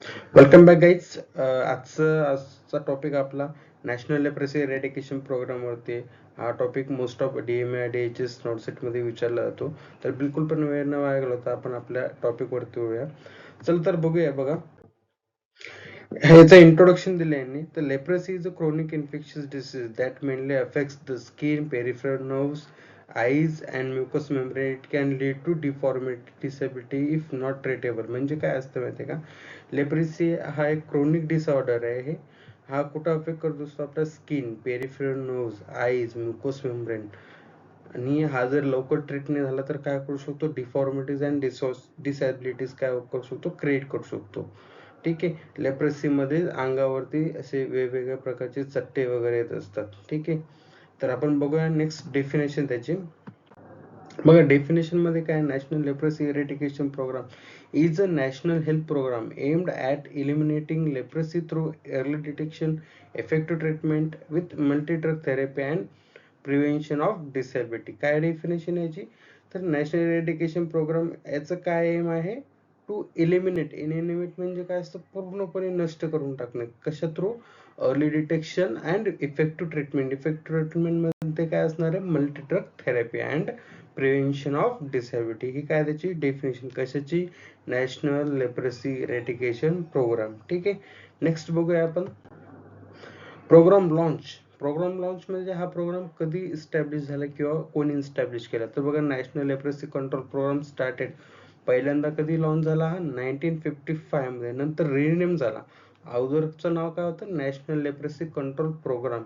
Welcome back guys. आजचा topic आपला national leprosy eradication programme वरती. हा topic most of DMA DHS नॉटसेट मध्ये विचारला जातो, तर बिलकुल पण वेळ न वाया घालवता आपण आपल्या टॉपिक वरती वळूया. चल तर बघूया. बघा, ह्याचं इंट्रोडक्शन दिलं यांनी. तर leprosy is a chronic infectious disease that mainly affects the skin, peripheral nerves, eyes and mucous membrane. It can lead to deformity, disability if not treatable. म्हणजे काय असतं माहिती आहे का? लेप्रेसी हा एक क्रोनिक डिसऑर्डर आहे. हा कुठं अफेक्ट करत असतो? आपल्या skin, peripheral nerves, eyes, mucous membrane. आणि हा जर लवकर ट्रीट नाही झाला तर काय करू शकतो? डिफॉर्मिटीज अँड डिसॅबिलिटीज काय करू शकतो? क्रिएट करू शकतो. ठीक आहे. लेप्रेसी मध्ये अंगावरती असे वेगवेगळ्या प्रकारचे चट्टे वगैरे येत असतात. ठीक आहे. तर आपण बघूया नेक्स्ट डेफिनेशन त्याची. बघा, डेफिनेशन मध्ये काय? National leprosy eradication programme is a national health program aimed at eliminating leprosy through early detection, effective treatment with multi-drug therapy and prevention of disability. काय डेफिनेशन याची? तर नॅशनल इरेडिकेशन प्रोग्राम याचं काय M आहे? To eliminate. Eliminate म्हणजे काय असतं? पूर्णपणे नष्ट करून टाकणे. कशा through? Early detection and effective treatment. Effective treatment मध्ये काय असणार आहे? Multidrug therapy and prevention of disability. ही काय त्याची डेफिनेशन? कशाची? National leprosy eradication program. ठीक आहे. नेक्स्ट बघूया आपण. Programme launch. प्रोग्राम लॉन्च म्हणजे हा प्रोग्राम कधी इस्टॅब्लिश झाला किंवा कोणी इस्टॅब्लिश केला? तर बघा, national leprosy control programme started पहिल्यांदा कधी लॉन्च झाला? हा 1955 मध्ये. नंतर रिनेम झाला. अगोदरचं नाव काय होतं? National leprosy control programme.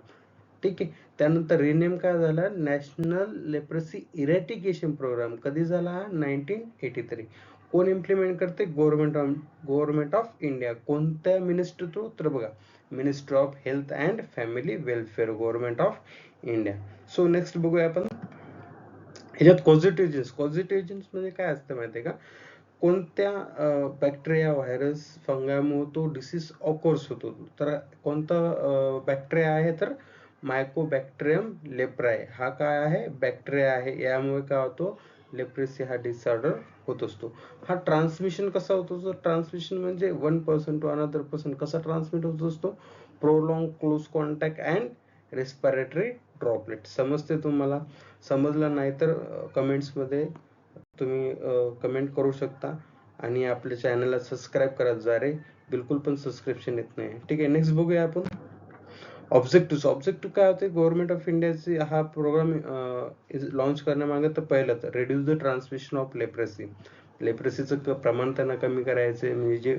ठीक आहे. त्यानंतर रिनेम काय झाला? National leprosy eradication programme. कधी झाला हा? 1983. कोण इम्प्लिमेंट करते? Government of India. कोणत्या मिनिस्टर थ्रू? तर बघा, minister of health and family welfare, government of India. So next बघूया आपण. ह्याच्यात पॉझिटिव्ह एजंट्स. पॉझिटिव्ह एजंट्स म्हणजे काय असतं माहिती आहे का? कोणत्या बॅक्टेरिया, व्हायरस, फंगामुळे तो डिसीज ऑकोर्स होतो. तर कोणता बॅक्टेरिया आहे? तर मायकोबॅक्टेरियम लेप्राय हा काय आहे? बॅक्टेरिया आहे. यामुळे काय होतो? लेप्रेसी हा डिसऑर्डर होत असतो. हा ट्रान्समिशन कसा होतो? तर ट्रान्समिशन म्हणजे 1% टू अनदर पर्सन. कसा ट्रान्समिट होत असतो? Prolong close contact and respiratory droplet. समजते तुम्हाला? समजलं नाही तर कमेंट्समध्ये तुम्ही कमेंट करू शकता. आणि आपल्या चॅनलला सबस्क्राईब करत जा रे. बिलकुल पण सबस्क्रिप्शन येत नाही. ठीक आहे. नेक्स्ट बघूया आपण. ऑब्जेक्टिव्ह. ऑब्जेक्टिव्ह काय होते? गव्हर्नमेंट ऑफ इंडियाची हा प्रोग्राम लॉन्च करण्यामागे तर पहिलं तर reduce the transmission of leprosy. लेप्रेसीचं प्रमाण त्यांना कमी करायचं, म्हणजे जे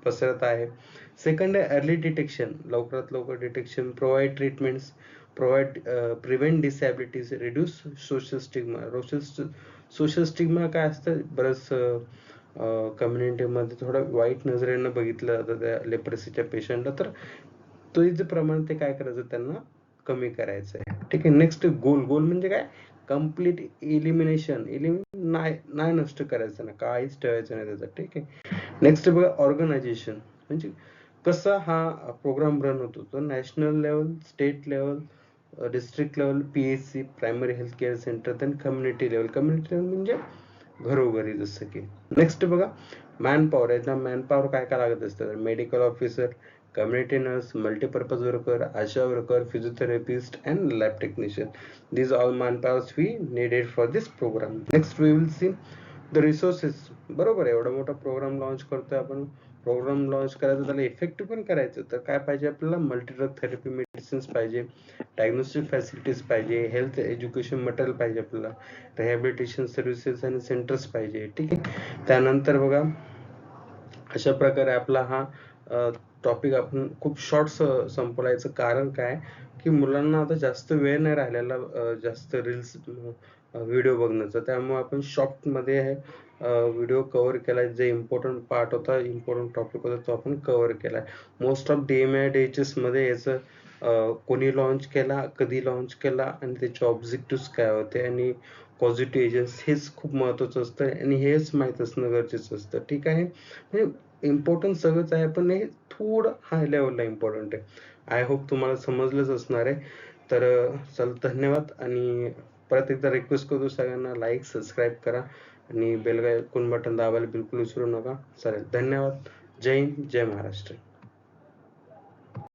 पसरत आहे. सेकंड आहे अर्ली डिटेक्शन. लवकरात लवकर detection. Provide treatments. Prevent disabilities. Reduce social stigma. Social stigma काय असतं? बरंच कम्युनिटीमध्ये थोडं वाईट नजरेनं बघितलं जातं त्या लेप्रेसीच्या पेशंटला. तर तो जे प्रमाण ते काय करायचं? त्यांना कमी करायचं आहे. ठीक आहे. नेक्स्ट गोल. गोल म्हणजे काय? Complete elimination. नाही नष्ट करायचं ना, काहीच ठेवायचं नाही त्याचं. ठीक आहे. नेक्स्ट बघा, ऑर्गनायझेशन. म्हणजे कसा हा प्रोग्राम रन होतो? तर national level, state level, district level, PHC, primary health care centre, then community level. Community level म्हणजे घरोघरी. जसं की नेक्स्ट बघा, मॅनपॉवर. याचा मॅनपॉवर काय काय लागत असतं? Medical officer, community nurse, multipurpose worker, Asha worker, physiotherapist and lab technician. These all manpowers we needed for this program. Next we will see the resources. बरोबर आहे, एवढा मोठा प्रोग्राम लॉन्च करतोय आपण. प्रोग्राम लॉन्च करायचं, त्याला इफेक्टिव्ह पण करायचं. तर काय पाहिजे आपल्याला? मल्टीड्रग थेरपी मेडिसिन्स पाहिजे, डायग्नोस्टिक फॅसिलिटीज पाहिजे, हेल्थ एज्युकेशन मटेरियल पाहिजे आपल्याला, रिहॅबिलिटेशन सर्व्हिसेस आणि सेंटर्स पाहिजे. ठीक आहे. त्यानंतर बघा, अशा प्रकारे आपला हा टॉपिक आपण खूप शॉर्ट संपवायचं कारण काय? की मुलांना आता जास्त वेळ नाही राहिलेला जास्त रील्स व्हिडिओ बघण्याचा. त्यामुळे आपण शॉर्ट मध्ये व्हिडिओ कव्हर केलाय. जे इम्पॉर्टंट पार्ट होता, इम्पॉर्टंट टॉपिक होता, तो आपण कव्हर केलाय. मोस्ट ऑफ DMA DHS मध्ये याचं कोणी लॉन्च केला, कधी लॉन्च केला, आणि त्याचे ऑब्जेक्टिव्ह काय होते, आणि पॉझिटिव्ह एजंट्स, हेच खूप महत्वाचं असतं. आणि हेच माहीत असणं गरजेचं असतं. ठीक आहे. म्हणजे इम्पॉर्टंट सगळंच आहे, पण हे थोडं हाय लेवलला इम्पॉर्टंट आहे. आय होप तुम्हाला समजलंच असणार आहे. तर चल, धन्यवाद. आणि परत एकदा रिक्वेस्ट करतो सगळ्यांना, लाईक, सबस्क्राईब करा आणि बेल आयकॉन बटन दाबायला बिलकुल विसरू नका. चालेल, धन्यवाद. जय हिंद, जय महाराष्ट्र.